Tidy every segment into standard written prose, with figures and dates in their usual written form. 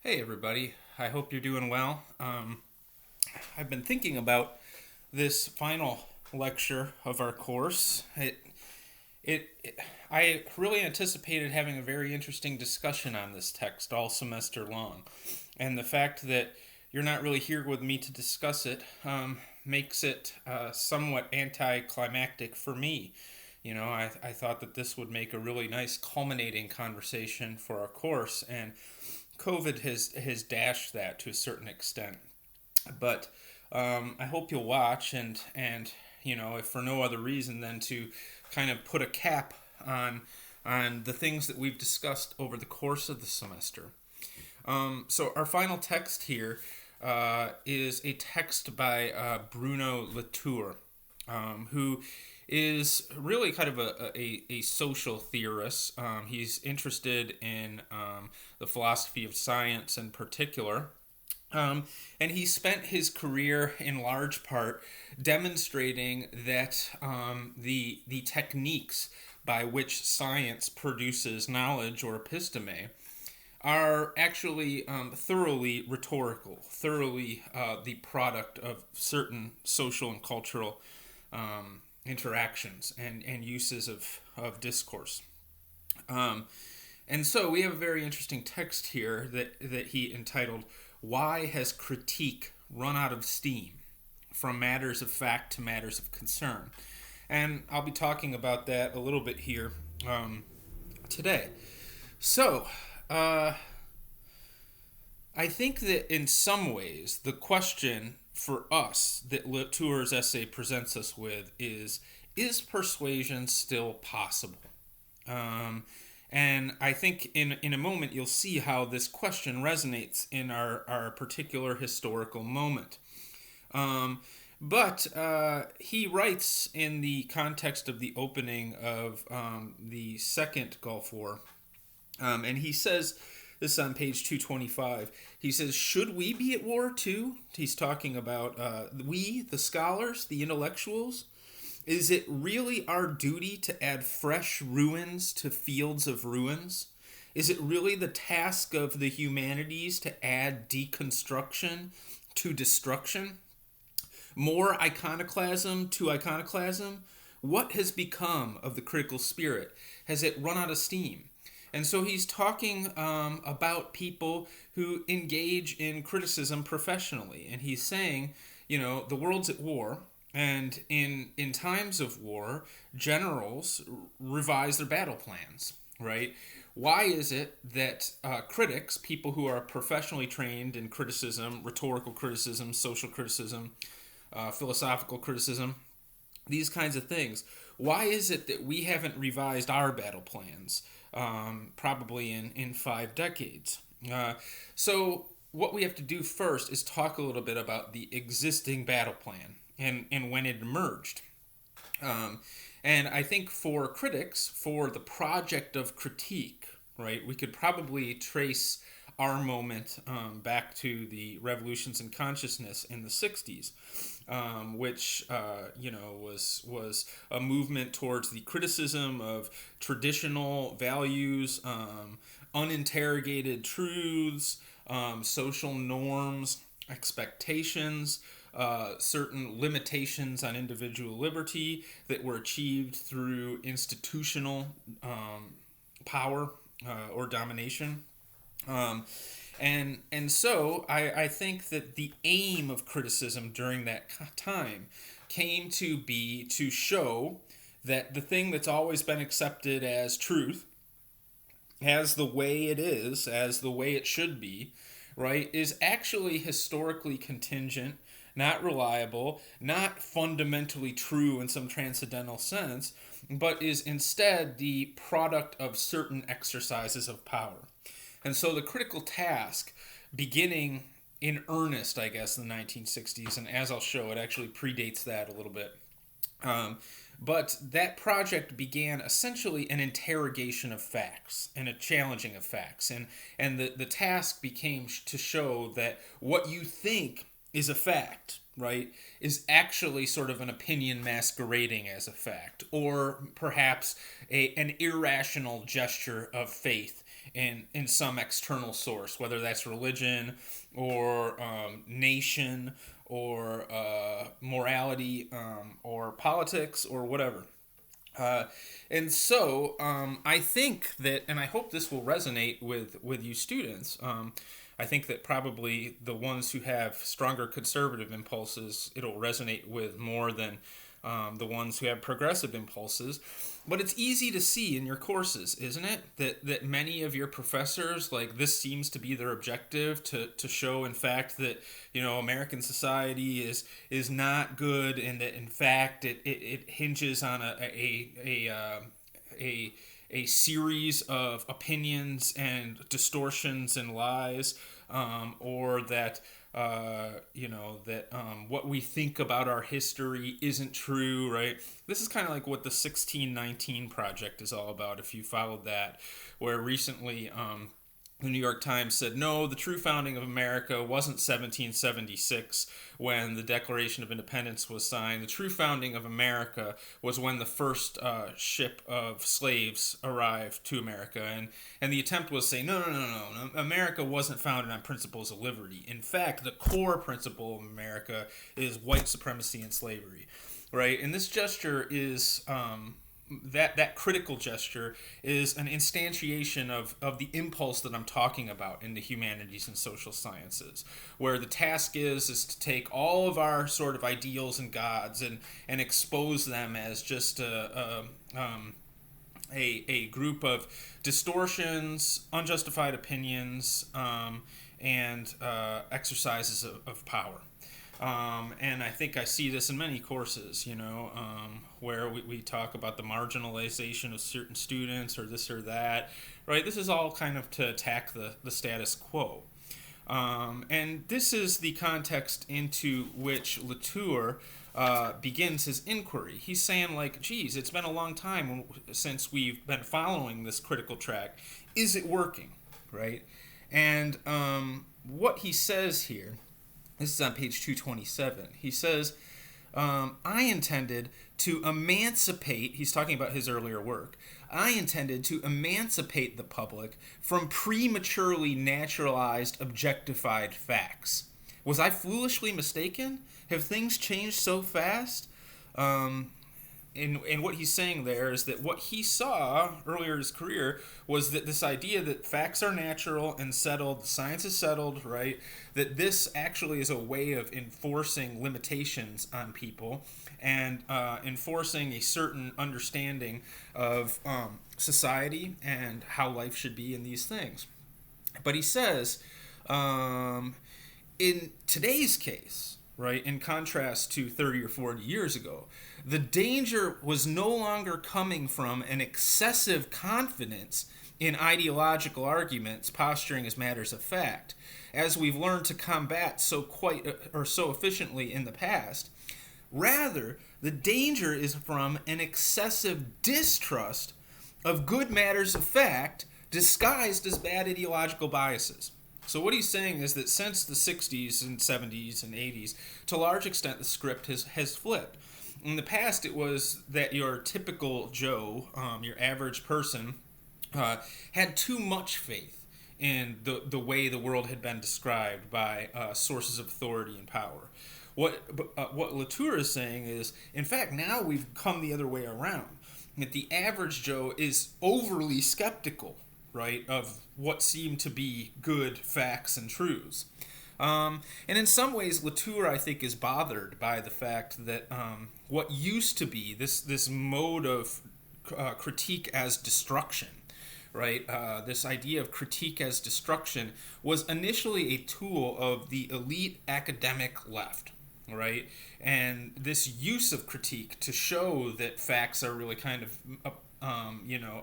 Hey everybody, I hope you're doing well. I've been thinking about this final lecture of our course. I really anticipated having a very interesting discussion on this text all semester long, and the fact that you're not really here with me to discuss it makes it somewhat anticlimactic for me. I thought that this would make a really nice culminating conversation for our course, and COVID has dashed that to a certain extent. But I hope you'll watch and if for no other reason than to kind of put a cap on the things that we've discussed over the course of the semester. So our final text here is a text by Bruno Latour, who is really kind of a social theorist. He's interested in the philosophy of science in particular. And he spent his career in large part demonstrating that the techniques by which science produces knowledge or episteme are actually thoroughly rhetorical, thoroughly the product of certain social and cultural interactions and uses of discourse. Um, and so we have a very interesting text here that he entitled, "Why Has Critique Run Out of Steam? From Matters of Fact to Matters of Concern." And I'll be talking about that a little bit here today. So, uh, I think that in some ways, the question for us that Latour's essay presents us with is persuasion still possible? Um, and I think in a moment you'll see how this question resonates in our particular historical moment. Um, but he writes in the context of the opening of the Second Gulf War, and he says, this is on page 225. He says, "Should we be at war too?" He's talking about we, the scholars, the intellectuals. Is it really our duty to add fresh ruins to fields of ruins? Is it really the task of the humanities to add deconstruction to destruction? More iconoclasm to iconoclasm? What has become of the critical spirit? Has it run out of steam? And so he's talking about people who engage in criticism professionally. And he's saying, the world's at war. And in times of war, generals revise their battle plans, right? Why is it that critics, people who are professionally trained in criticism, rhetorical criticism, social criticism, philosophical criticism, these kinds of things, why is it that we haven't revised our battle plans probably in 5 decades? So what we have to do first is talk a little bit about the existing battle plan and when it emerged. Um, and I think for critics, for the project of critique, right, we could probably trace our moment back to the revolutions in consciousness in the 60s, which was a movement towards the criticism of traditional values, uninterrogated truths, social norms, expectations, certain limitations on individual liberty that were achieved through institutional power or domination. Um, and so I think that the aim of criticism during that time came to be to show that the thing that's always been accepted as truth, as the way it is, as the way it should be, right, is actually historically contingent, not reliable, not fundamentally true in some transcendental sense, but is instead the product of certain exercises of power. And so the critical task, beginning in earnest, I guess, in the 1960s, and as I'll show, it actually predates that a little bit. Um, but that project began essentially an interrogation of facts and a challenging of facts. And the task became to show that what you think is a fact, right, is actually sort of an opinion masquerading as a fact, or perhaps an irrational gesture of faith in some external source, whether that's religion or nation or morality or politics or whatever. Uh, and so I think that, and I hope this will resonate with you students. I think that probably the ones who have stronger conservative impulses, it'll resonate with more than the ones who have progressive impulses. But it's easy to see in your courses, isn't it? That many of your professors, like, this seems to be their objective, to show, in fact, that, American society is not good, and that, in fact, it hinges on a series of opinions and distortions and lies, or that what we think about our history isn't true, right? This is kind of like what the 1619 Project is all about, if you followed that, where recently the New York Times said, no, the true founding of America wasn't 1776 when the Declaration of Independence was signed. The true founding of America was when the first ship of slaves arrived to America. And the attempt was saying, no. America wasn't founded on principles of liberty. In fact, the core principle of America is white supremacy and slavery, right? And this gesture is... that critical gesture is an instantiation of the impulse that I'm talking about in the humanities and social sciences, where the task is to take all of our sort of ideals and gods and expose them as just a group of distortions, unjustified opinions, and exercises of power. And I think I see this in many courses, where we talk about the marginalization of certain students or this or that, right? This is all kind of to attack the status quo. And this is the context into which Latour begins his inquiry. He's saying, like, geez, it's been a long time since we've been following this critical track. Is it working, right? And what he says here, this is on page 227. He says, I intended to emancipate, he's talking about his earlier work, I intended to emancipate the public from prematurely naturalized, objectified facts. Was I foolishly mistaken? Have things changed so fast? And what he's saying there is that what he saw earlier in his career was that this idea that facts are natural and settled, science is settled, right? That this actually is a way of enforcing limitations on people and enforcing a certain understanding of society and how life should be in these things. But he says, in today's case, right, in contrast to 30 or 40 years ago, the danger was no longer coming from an excessive confidence in ideological arguments posturing as matters of fact, as we've learned to combat so efficiently in the past. Rather, the danger is from an excessive distrust of good matters of fact disguised as bad ideological biases. So what he's saying is that since the 60s and 70s and 80s, to a large extent, the script has flipped. In the past, it was that your typical Joe, your average person, had too much faith in the way the world had been described by sources of authority and power. What Latour is saying is, in fact, now we've come the other way around. That the average Joe is overly skeptical, right, of what seem to be good facts and truths. And in some ways, Latour, I think, is bothered by the fact that what used to be this mode of critique as destruction, right, this idea of critique as destruction was initially a tool of the elite academic left, right? And this use of critique to show that facts are really kind of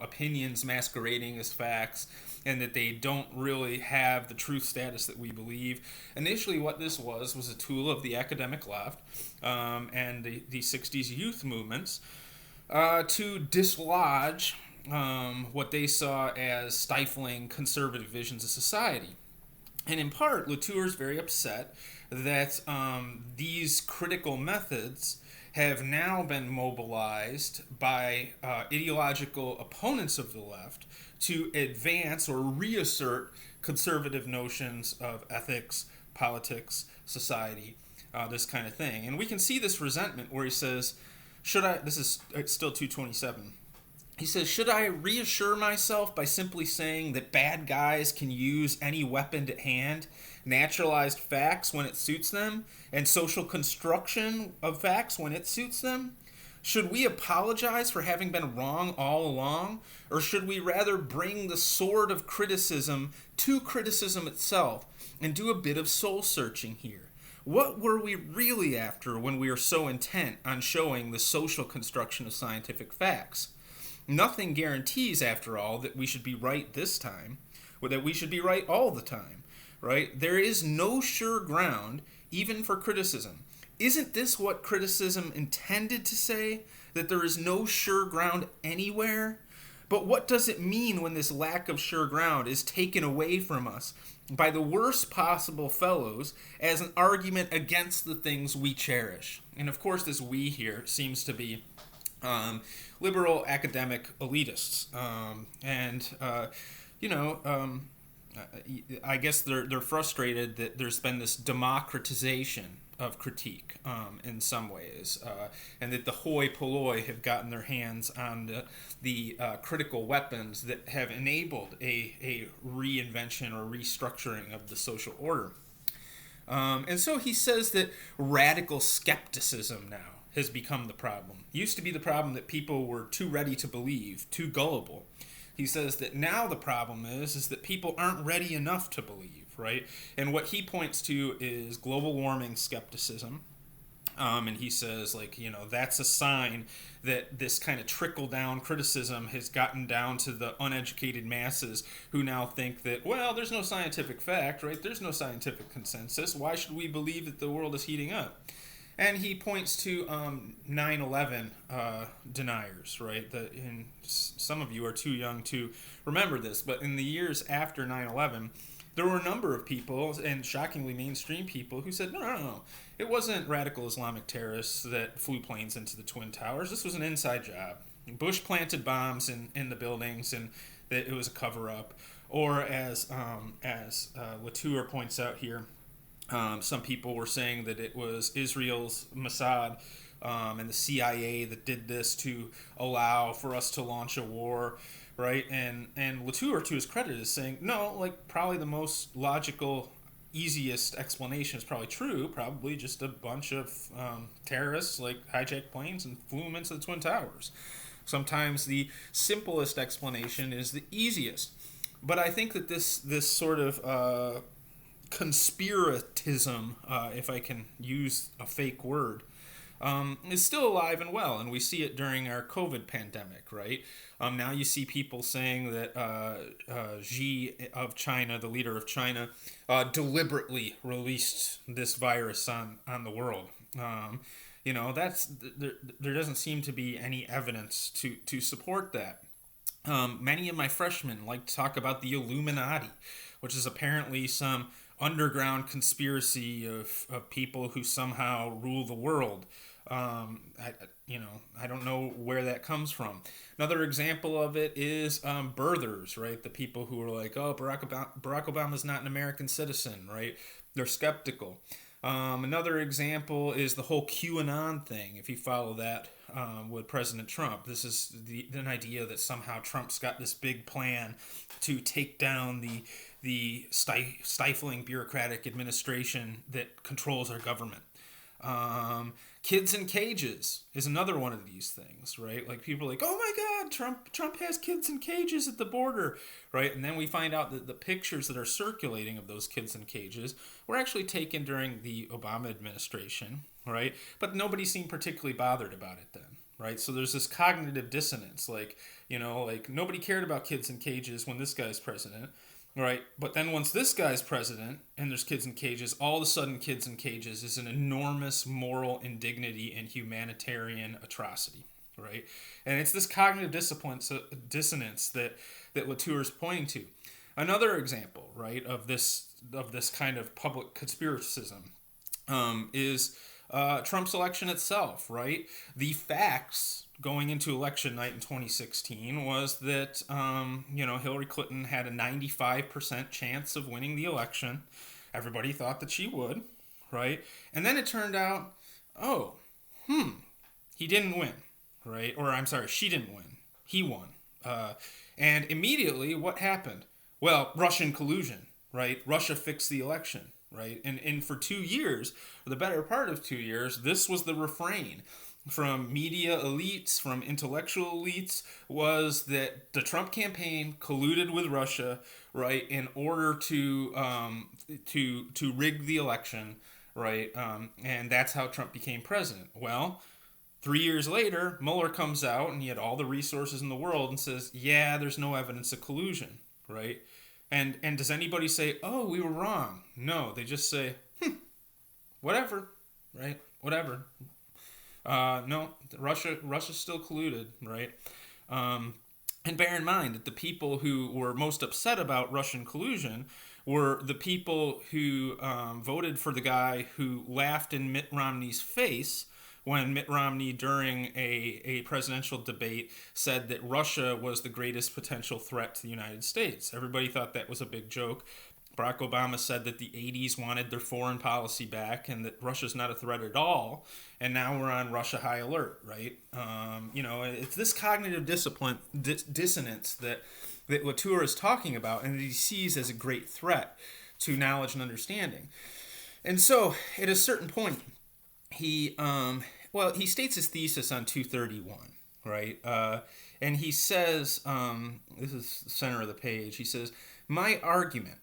opinions masquerading as facts, and that they don't really have the truth status that we believe. Initially, what this was a tool of the academic left and the 60s youth movements to dislodge what they saw as stifling conservative visions of society. And in part, Latour is very upset that these critical methods have now been mobilized by ideological opponents of the left to advance or reassert conservative notions of ethics, politics, society, this kind of thing. And we can see this resentment where he says, it's still 227. He says, should I reassure myself by simply saying that bad guys can use any weapon at hand, naturalized facts when it suits them, and social construction of facts when it suits them? Should we apologize for having been wrong all along, or should we rather bring the sword of criticism to criticism itself and do a bit of soul searching here? What were we really after when we were so intent on showing the social construction of scientific facts? Nothing guarantees, after all, that we should be right this time, or that we should be right all the time, right? There is no sure ground, even for criticism. Isn't this what criticism intended to say? That there is no sure ground anywhere? But what does it mean when this lack of sure ground is taken away from us by the worst possible fellows as an argument against the things we cherish? And of course, this we here seems to be liberal academic elitists, I guess they're frustrated that there's been this democratization of critique in some ways, and that the hoi polloi have gotten their hands on the critical weapons that have enabled a reinvention or restructuring of the social order. And so he says that radical skepticism now has become the problem. It used to be the problem that people were too ready to believe, too gullible. He says that now the problem is that people aren't ready enough to believe, right? And what he points to is global warming skepticism. And he says, that's a sign that this kind of trickle-down criticism has gotten down to the uneducated masses who now think that, well, there's no scientific fact, right? There's no scientific consensus. Why should we believe that the world is heating up? And he points to 9/11 deniers, right? And some of you are too young to remember this, but in the years after 9/11, there were a number of people, and shockingly mainstream people, who said, no. It wasn't radical Islamic terrorists that flew planes into the Twin Towers. This was an inside job. Bush planted bombs in the buildings, and that it was a cover-up. Or as Latour points out here, some people were saying that it was Israel's Mossad and the CIA that did this to allow for us to launch a war, right? And Latour, to his credit, is saying, no, probably the most logical, easiest explanation is probably true. Probably just a bunch of terrorists hijacked planes and flew them into the Twin Towers. Sometimes the simplest explanation is the easiest. But I think that this sort of conspiratism, if I can use a fake word, is still alive and well, and we see it during our COVID pandemic, right? Now you see people saying that Xi of China, the leader of China, deliberately released this virus on the world. There doesn't seem to be any evidence to support that. Many of my freshmen like to talk about the Illuminati, which is apparently some underground conspiracy of people who somehow rule the world. I don't know where that comes from. Another example of it is birthers, right? The people who are like, oh, Barack Obama's not an American citizen, right? They're skeptical. Another example is the whole QAnon thing, if you follow that with President Trump. This is an idea that somehow Trump's got this big plan to take down the stifling bureaucratic administration that controls our government. Kids in cages is another one of these things, right? People are like, oh my God, Trump has kids in cages at the border, right? And then we find out that the pictures that are circulating of those kids in cages were actually taken during the Obama administration, right? But nobody seemed particularly bothered about it then, right? So there's this cognitive dissonance, nobody cared about kids in cages when this guy's president. Right, but then once this guy's president and there's kids in cages, all of a sudden kids in cages is an enormous moral indignity and humanitarian atrocity, right? And it's this cognitive dissonance that Latour is pointing to. Another example, right, of this kind of public conspiracism is Trump's election itself, right? The facts going into election night in 2016 was that, Hillary Clinton had a 95% chance of winning the election. Everybody thought that she would, right? And then it turned out, oh, he didn't win, right? Or I'm sorry, she didn't win. He won. And immediately, what happened? Well, Russian collusion, right? Russia fixed the election, right? And for 2 years, for the better part of 2 years, this was the refrain from media elites, from intellectual elites, was that the Trump campaign colluded with Russia, right, in order to rig the election, right? And that's how Trump became president. Well, 3 years later, Mueller comes out and he had all the resources in the world and says, yeah, there's no evidence of collusion, right? And does anybody say, oh, we were wrong? No, they just say, whatever, right? Whatever. No, Russia's still colluded, right? And bear in mind that the people who were most upset about Russian collusion were the people who voted for the guy who laughed in Mitt Romney's face when Mitt Romney, during a presidential debate, said that Russia was the greatest potential threat to the United States. Everybody thought that was a big joke. Barack Obama said that the 80s wanted their foreign policy back and that Russia's not a threat at all. And now we're on Russia high alert, right? It's this cognitive dissonance that Latour is talking about and that he sees as a great threat to knowledge and understanding. And so, at a certain point, he states his thesis on 231, right? And he says, this is the center of the page, he says, my argument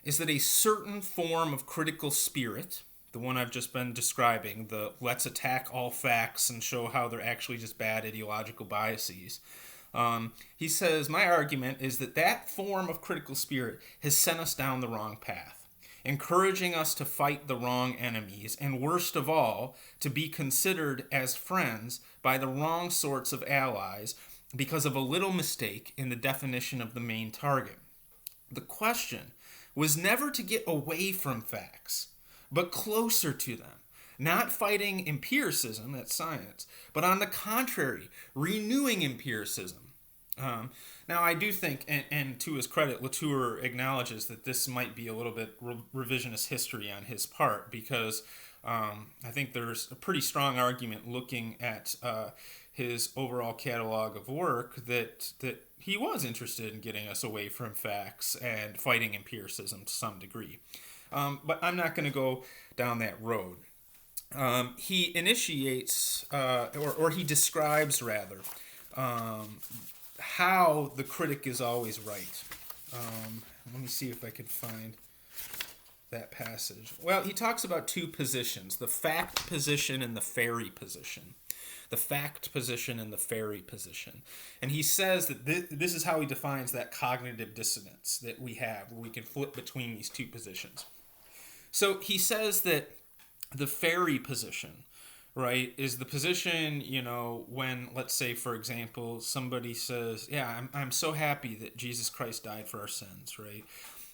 is that a certain form of critical spirit, the one I've just been describing, the let's attack all facts and show how they're actually just bad ideological biases, he says, my argument is that form of critical spirit has sent us down the wrong path, encouraging us to fight the wrong enemies, and worst of all, to be considered as friends by the wrong sorts of allies because of a little mistake in the definition of the main target. The question was never to get away from facts, but closer to them, not fighting empiricism, that's science, but on the contrary, renewing empiricism. Now, I do think, and to his credit, Latour acknowledges that this might be a little bit revisionist history on his part, because I think there's a pretty strong argument looking at his overall catalog of work that he was interested in getting us away from facts and fighting empiricism to some degree. But I'm not going to go down that road. He initiates, or he describes, rather, how the critic is always right. Let me see if I can find that passage. Well, he talks about two positions, the fact position and the Ferry position. The fact position and the Ferry position. And he says that this is how he defines that cognitive dissonance that we have, where we can flip between these two positions. So he says that the Ferry position, right, is the position, when, let's say, for example, somebody says, yeah, I'm so happy that Jesus Christ died for our sins, right?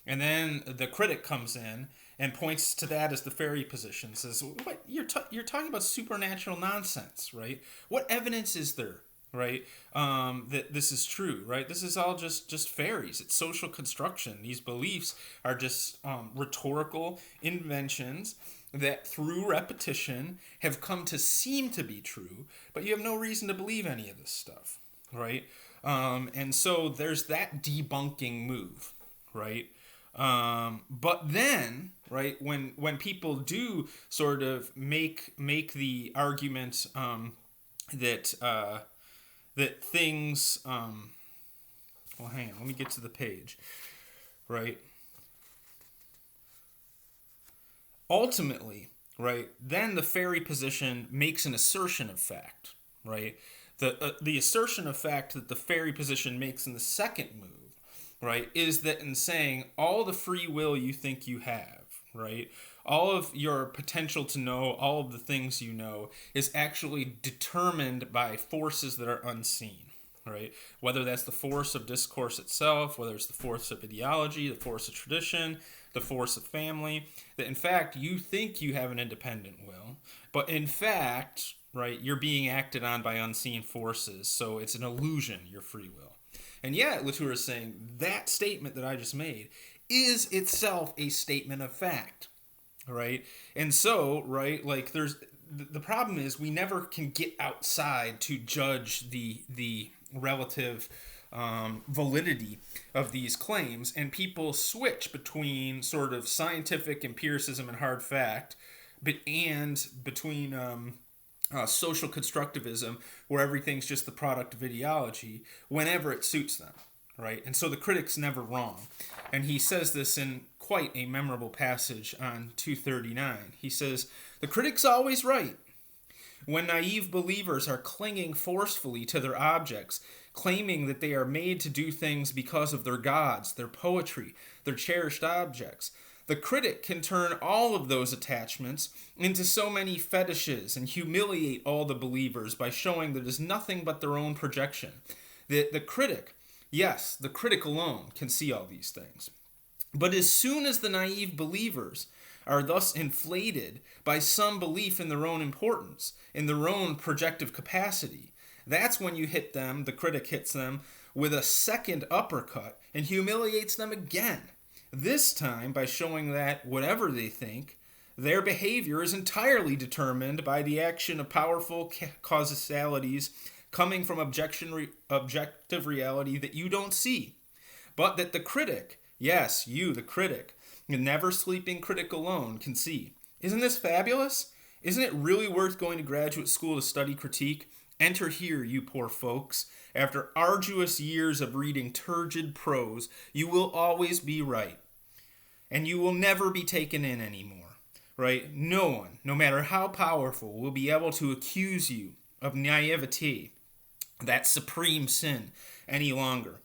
And then the critic comes in and points to that as the Ferry position, says, what, you're talking about supernatural nonsense, right? What evidence is there, right, that this is true, right? This is all just fairies. It's social construction. These beliefs are just rhetorical inventions that through repetition have come to seem to be true, but you have no reason to believe any of this stuff, right? And so there's that debunking move, right? But then, right, when people do sort of make the argument that things, well, hang on, let me get to the page, right? Ultimately, right, then the Ferry position makes an assertion of fact, right? The assertion of fact that the Ferry position makes in the second move, right, is that in saying all the free will you think you have, right, all of your potential to know, all of the things you know, is actually determined by forces that are unseen, right? Whether that's the force of discourse itself, whether it's the force of ideology, the force of tradition, the force of family, that in fact you think you have an independent will, but in fact, right, you're being acted on by unseen forces, so it's an illusion, your free will. And yet, Latour is saying that statement that I just made is itself a statement of fact, right? And so, right, like the problem is we never can get outside to judge the relative validity of these claims, and people switch between sort of scientific empiricism and hard fact, and between social constructivism, where everything's just the product of ideology, whenever it suits them, right? And so the critic's never wrong. And he says this in quite a memorable passage on 239. He says, "The critic's always right. When naive believers are clinging forcefully to their objects, claiming that they are made to do things because of their gods, their poetry, their cherished objects, the critic can turn all of those attachments into so many fetishes and humiliate all the believers by showing that it is nothing but their own projection. The critic, yes, the critic alone can see all these things. But as soon as the naive believers are thus inflated by some belief in their own importance, in their own projective capacity, that's when you hit them, the critic hits them, with a second uppercut and humiliates them again. This time by showing that, whatever they think, their behavior is entirely determined by the action of powerful causalities coming from objective reality that you don't see. But that the critic, yes, you, the critic, the never sleeping critic alone, can see. Isn't this fabulous? Isn't it really worth going to graduate school to study critique? Enter here, you poor folks. After arduous years of reading turgid prose, you will always be right. And you will never be taken in anymore, right? No one, no matter how powerful, will be able to accuse you of naivety, that supreme sin, any longer.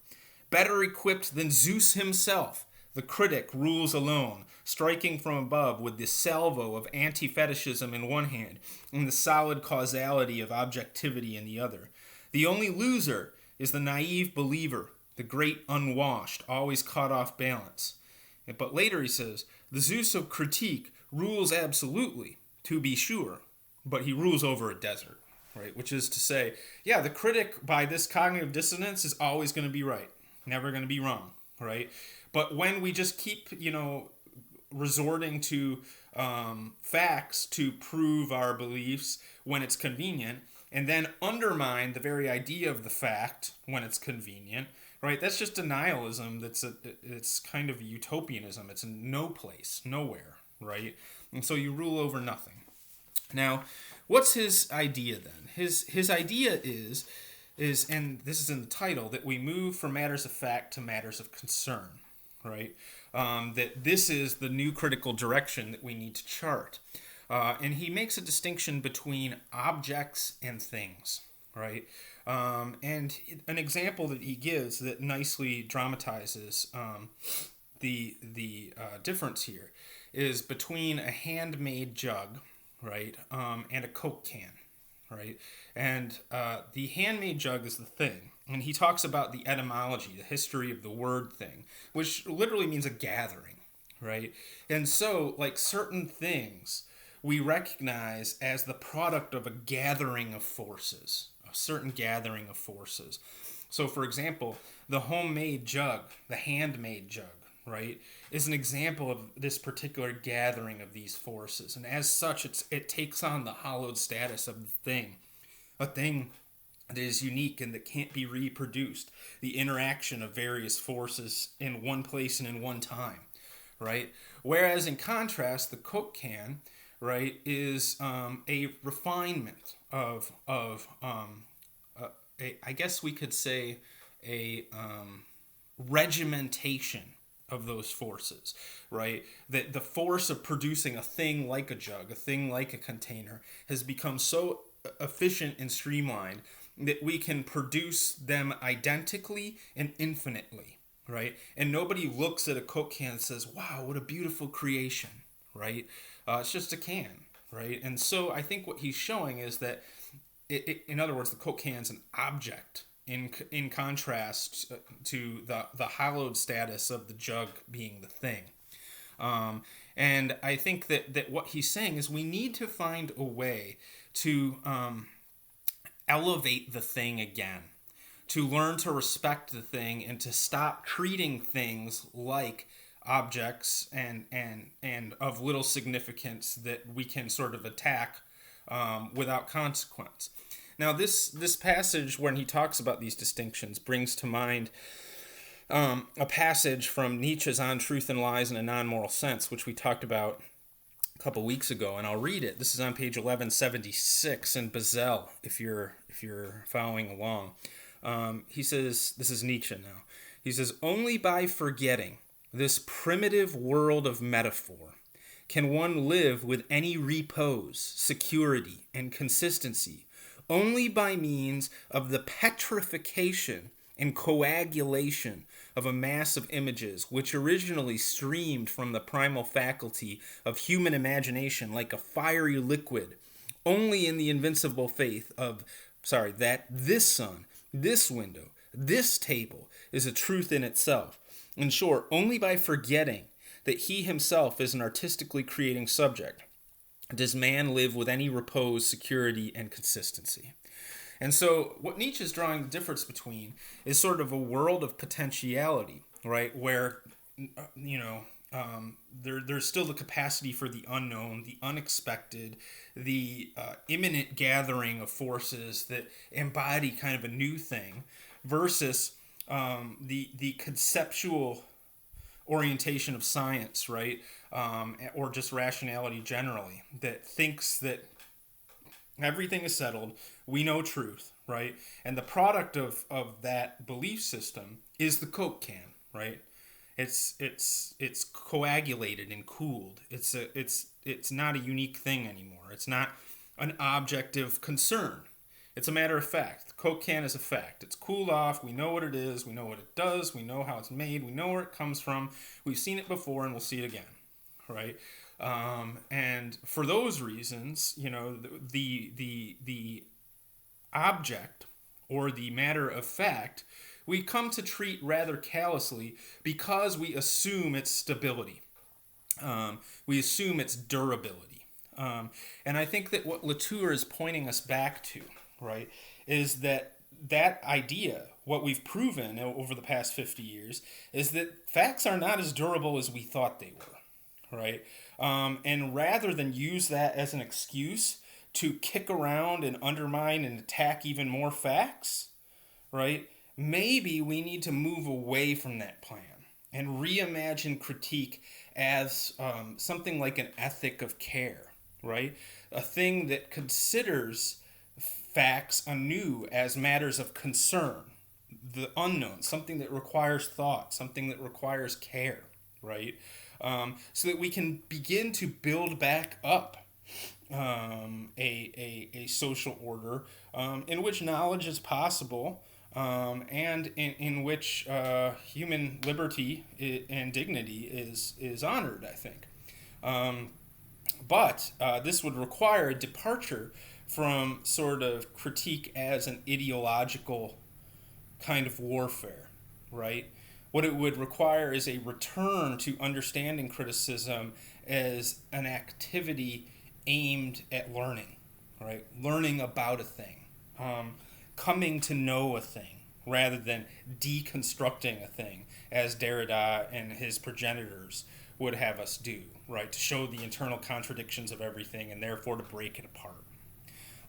Better equipped than Zeus himself, the critic rules alone, striking from above with the salvo of anti-fetishism in one hand and the solid causality of objectivity in the other. The only loser is the naive believer, the great unwashed, always caught off balance. But later he says, the Zeus of critique rules absolutely, to be sure, but he rules over a desert, right? Which is to say, yeah, the critic by this cognitive dissonance is always going to be right, never going to be wrong, right? But when we just keep, resorting to facts to prove our beliefs when it's convenient, and then undermine the very idea of the fact when it's convenient, right? That's just denialism. It's kind of utopianism. It's in no place, nowhere, right? And so you rule over nothing. Now, what's his idea then? His idea is, and this is in the title, that we move from matters of fact to matters of concern, right? That this is the new critical direction that we need to chart. And he makes a distinction between objects and things, right? And an example that he gives that nicely dramatizes the difference here is between a handmade jug, right, and a Coke can, right? And the handmade jug is the thing. And he talks about the etymology, the history of the word thing, which literally means a gathering, right? And so, like certain things, we recognize as the product of a gathering of forces, a certain gathering of forces. So, for example, the homemade jug, the handmade jug, right, is an example of this particular gathering of these forces. And as such, it takes on the hallowed status of the thing, a thing that is unique and that can't be reproduced. The interaction of various forces in one place and in one time, right? Whereas in contrast, the Coke can, right, is a refinement of I guess we could say a regimentation of those forces, right? That the force of producing a thing like a jug, a thing like a container, has become so efficient and streamlined that we can produce them identically and infinitely, right? And nobody looks at a Coke can and says, wow, what a beautiful creation, right? It's just a can, right? And so I think what he's showing is that, in other words, the Coke can's an object in contrast to the hallowed status of the jug being the thing. And I think that what he's saying is we need to find a way to elevate the thing again, to learn to respect the thing and to stop treating things like objects and of little significance that we can sort of attack without consequence. Now, this passage, when he talks about these distinctions, brings to mind a passage from Nietzsche's On Truth and Lies in a Non-Moral Sense, which we talked about a couple weeks ago, and I'll read it. This is on page 1176 in Bazel, if you're following along. He says, this is Nietzsche now. He says, "Only by forgetting this primitive world of metaphor can one live with any repose, security, and consistency. Only by means of the petrification and coagulation of a mass of images which originally streamed from the primal faculty of human imagination like a fiery liquid, only in the invincible faith of, that this sun, this window, this table is a truth in itself. In short, only by forgetting that he himself is an artistically creating subject does man live with any repose, security, and consistency." And so what Nietzsche is drawing the difference between is sort of a world of potentiality, right, where, there's still the capacity for the unknown, the unexpected, the imminent gathering of forces that embody kind of a new thing, versus the conceptual orientation of science, right, or just rationality generally, that thinks that everything is settled, we know truth, right, and the product of that belief system is the Coke can, right. It's coagulated and cooled. It's not a unique thing anymore. It's not an objective concern. It's a matter of fact. The Coke can is a fact. It's cooled off. We know what it is. We know what it does. We know how it's made. We know where it comes from. We've seen it before, and we'll see it again, right? And for those reasons, the object or the matter of fact, we come to treat rather callously because we assume its stability. We assume its durability. And I think that what Latour is pointing us back to, right, is that idea, what we've proven over the past 50 years, is that facts are not as durable as we thought they were, right? And rather than use that as an excuse to kick around and undermine and attack even more facts, right, maybe we need to move away from that plan and reimagine critique as something like an ethic of care, right? A thing that considers facts anew as matters of concern, the unknown, something that requires thought, something that requires care, right? So that we can begin to build back up a social order in which knowledge is possible, and in which human liberty and dignity is honored, I think. But this would require a departure from sort of critique as an ideological kind of warfare, right? What it would require is a return to understanding criticism as an activity aimed at learning, right? Learning about a thing, coming to know a thing, rather than deconstructing a thing, as Derrida and his progenitors would have us do, right? To show the internal contradictions of everything and therefore to break it apart.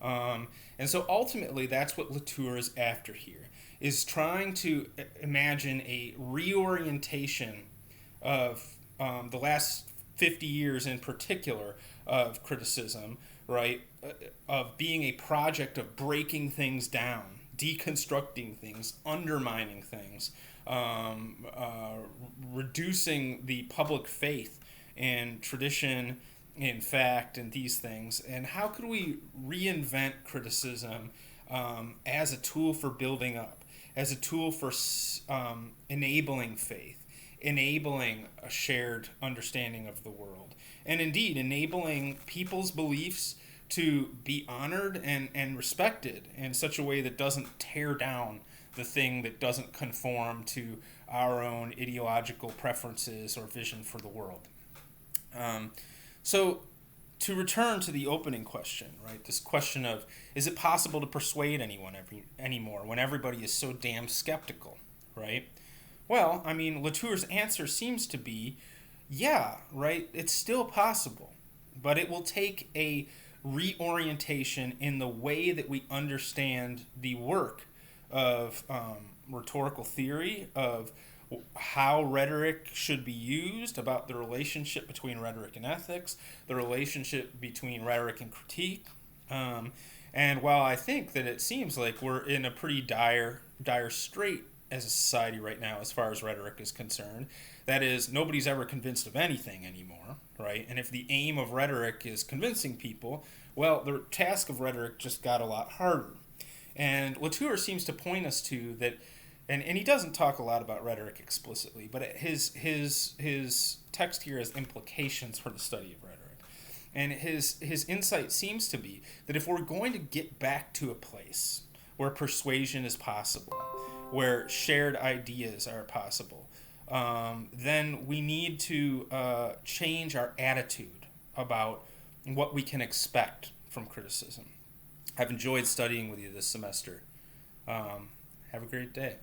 And so ultimately that's what Latour is after here, is trying to imagine a reorientation of the last 50 years in particular of criticism, right? Of being a project of breaking things down, deconstructing things, undermining things, reducing the public faith in tradition, in fact, and these things. And how could we reinvent criticism as a tool for building up, as a tool for enabling faith, enabling a shared understanding of the world, and indeed enabling people's beliefs to be honored and respected in such a way that doesn't tear down the thing that doesn't conform to our own ideological preferences or vision for the world. So, to return to the opening question, right? This question of, is it possible to persuade anyone anymore when everybody is so damn skeptical, right? Well, I mean, Latour's answer seems to be, yeah, right? It's still possible, but it will take a reorientation in the way that we understand the work of rhetorical theory, of how rhetoric should be used, about the relationship between rhetoric and ethics, the relationship between rhetoric and critique. And while I think that it seems like we're in a pretty dire strait as a society right now as far as rhetoric is concerned, that is, nobody's ever convinced of anything anymore, right? And if the aim of rhetoric is convincing people, well, the task of rhetoric just got a lot harder. And Latour seems to point us to that, and he doesn't talk a lot about rhetoric explicitly, but his text here has implications for the study of rhetoric. And his insight seems to be that if we're going to get back to a place where persuasion is possible, where shared ideas are possible, then we need to change our attitude about what we can expect from criticism. I've enjoyed studying with you this semester. Have a great day.